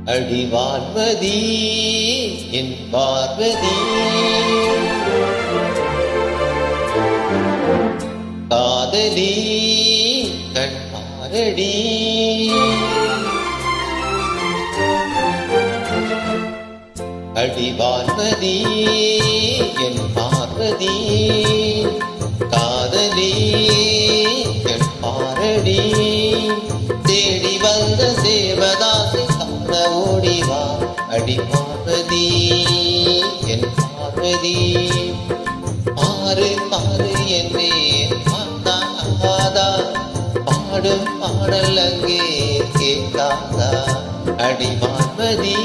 அடிவான்மதி என் பார்வதி காதலி கண்பாரடி அடிவான்மதி என் பார்வதி காதலி கண்பாரடி தேடி வந்த தேவதாசை காண ஓடிவா அடி பார்வதி என் பார்வதி ஆறு ஆறு என்றே பார்த்தாதா பாடும் பாடல் அங்கே கேட்காதா அடி பார்வதி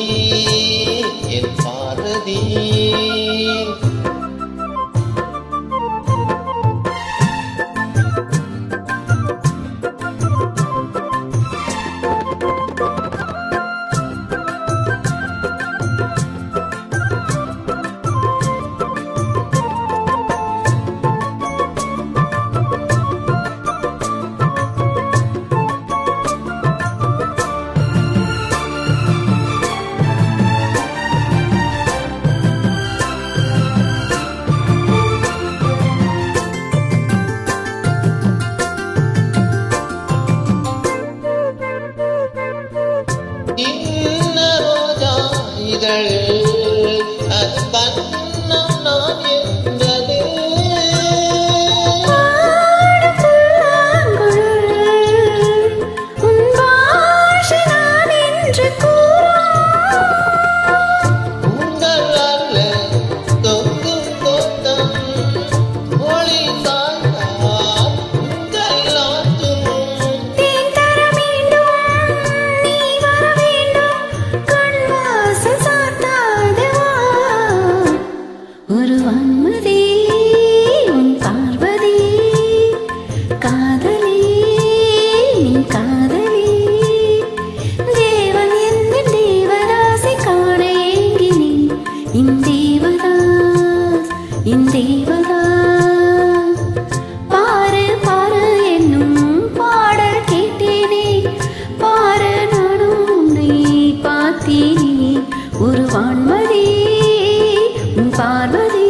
என் பார்வதி பாரு பாரு என்னும் பாடல் கேட்டேனே பாரு நானும் உன்னை பார்த்தேனே ஒரு வான்மதி உன் பார்வதி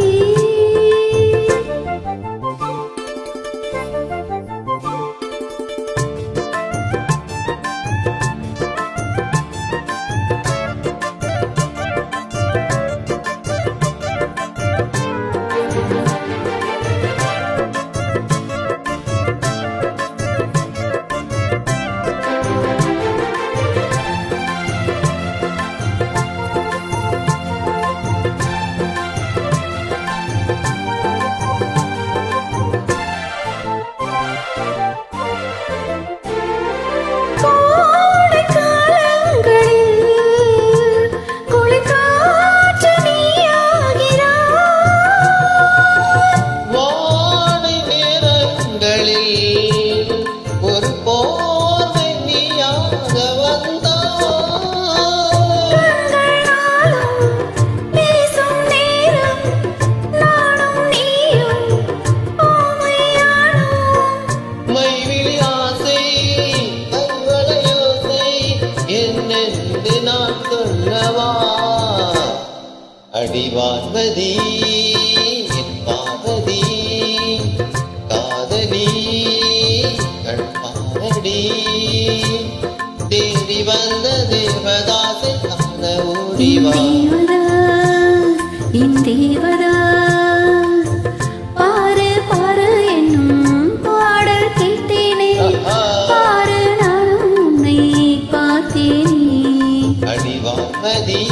அடிவான்மதி என் பார்வதி காதலி கண்பாரடி தேடி வந்த தேவதாசை காண ஓடிவா தேவதா பாரு பாரு என்னும் பாடல் கேட்டேனே பாரு நானும் உன்னை பார்த்தேனே அடிவான்மதி